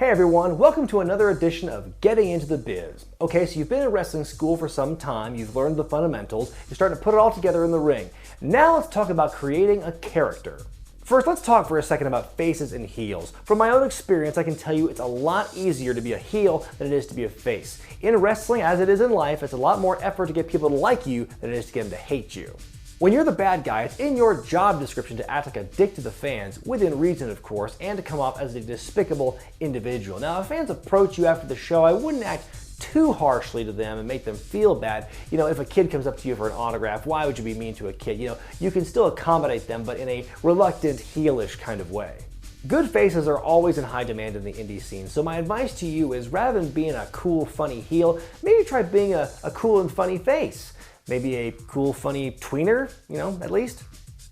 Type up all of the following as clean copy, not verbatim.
Hey everyone, welcome to another edition of Getting Into the Biz. Okay, so you've been in wrestling school for some time, you've learned the fundamentals, you're starting to put it all together in the ring. Now let's talk about creating a character. First, let's talk for a second about faces and heels. From my own experience, I can tell you it's a lot easier to be a heel than it is to be a face. In wrestling, as it is in life, it's a lot more effort to get people to like you than it is to get them to hate you. When you're the bad guy, it's in your job description to act like a dick to the fans, within reason of course, and to come off as a despicable individual. Now, if fans approach you after the show, I wouldn't act too harshly to them and make them feel bad. You know, if a kid comes up to you for an autograph, why would you be mean to a kid? You know, you can still accommodate them, but in a reluctant, heelish kind of way. Good faces are always in high demand in the indie scene, so my advice to you is rather than being a cool, funny heel, maybe try being a cool and funny face. Maybe a cool, funny tweener, you know, at least.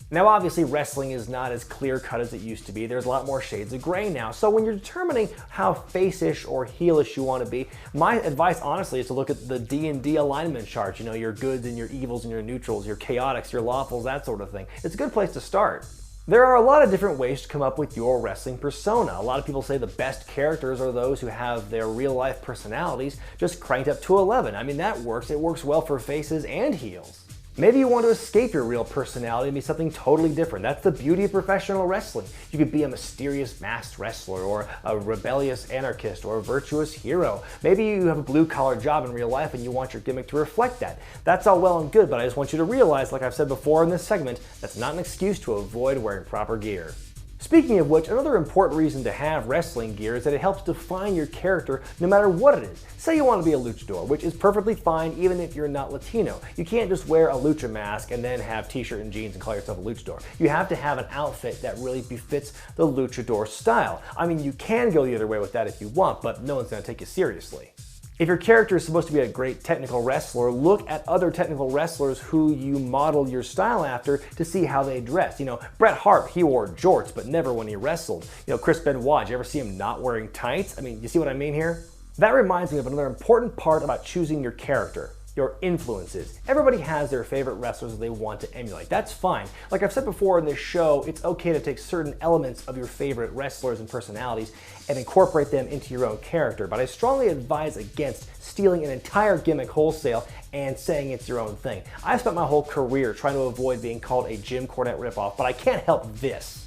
Now obviously wrestling is not as clear-cut as it used to be. There's a lot more shades of gray now. So when you're determining how face-ish or heelish you want to be, my advice honestly is to look at the D&D alignment chart. You know, your goods and your evils and your neutrals, your chaotics, your lawfuls, that sort of thing. It's a good place to start. There are a lot of different ways to come up with your wrestling persona. A lot of people say the best characters are those who have their real-life personalities just cranked up to 11. I mean, that works. It works well for faces and heels. Maybe you want to escape your real personality and be something totally different. That's the beauty of professional wrestling. You could be a mysterious masked wrestler, or a rebellious anarchist, or a virtuous hero. Maybe you have a blue-collar job in real life and you want your gimmick to reflect that. That's all well and good, but I just want you to realize, like I've said before in this segment, that's not an excuse to avoid wearing proper gear. Speaking of which, another important reason to have wrestling gear is that it helps define your character no matter what it is. Say you want to be a luchador, which is perfectly fine even if you're not Latino. You can't just wear a lucha mask and then have t-shirt and jeans and call yourself a luchador. You have to have an outfit that really befits the luchador style. I mean, you can go the other way with that if you want, but no one's going to take you seriously. If your character is supposed to be a great technical wrestler, look at other technical wrestlers who you model your style after to see how they dress. You know, Bret Hart, he wore jorts, but never when he wrestled. You know, Chris Benoit, did you ever see him not wearing tights? I mean, you see what I mean here? That reminds me of another important part about choosing your character. Your influences. Everybody has their favorite wrestlers that they want to emulate. That's fine. Like I've said before in this show, it's okay to take certain elements of your favorite wrestlers and personalities and incorporate them into your own character, but I strongly advise against stealing an entire gimmick wholesale and saying it's your own thing. I've spent my whole career trying to avoid being called a Jim Cornette ripoff, but I can't help this.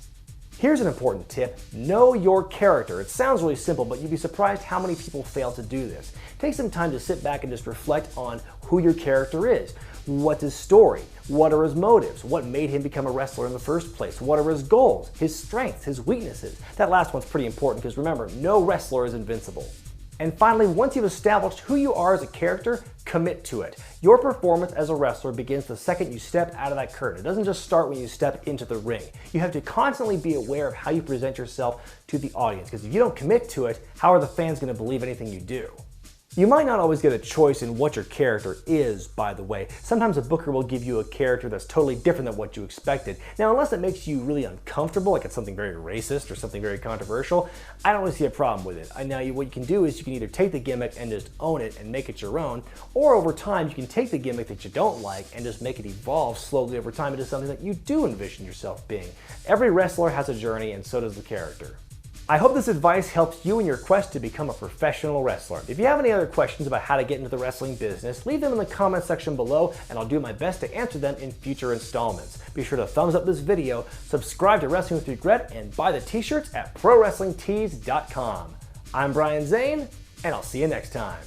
Here's an important tip. Know your character. It sounds really simple, but you'd be surprised how many people fail to do this. Take some time to sit back and just reflect on who your character is. What's his story? What are his motives? What made him become a wrestler in the first place? What are his goals, his strengths, his weaknesses? That last one's pretty important because remember, no wrestler is invincible. And finally, once you've established who you are as a character, commit to it. Your performance as a wrestler begins the second you step out of that curtain. It doesn't just start when you step into the ring. You have to constantly be aware of how you present yourself to the audience, because if you don't commit to it, how are the fans going to believe anything you do? You might not always get a choice in what your character is, by the way. Sometimes a booker will give you a character that's totally different than what you expected. Now, unless it makes you really uncomfortable, like it's something very racist or something very controversial, I don't really see a problem with it. Now, what you can do is you can either take the gimmick and just own it and make it your own, or over time you can take the gimmick that you don't like and just make it evolve slowly over time into something that you do envision yourself being. Every wrestler has a journey, and so does the character. I hope this advice helps you in your quest to become a professional wrestler. If you have any other questions about how to get into the wrestling business, leave them in the comment section below and I'll do my best to answer them in future installments. Be sure to thumbs up this video, subscribe to Wrestling with Regret, and buy the t-shirts at ProWrestlingTees.com. I'm Zane, and I'll see you next time.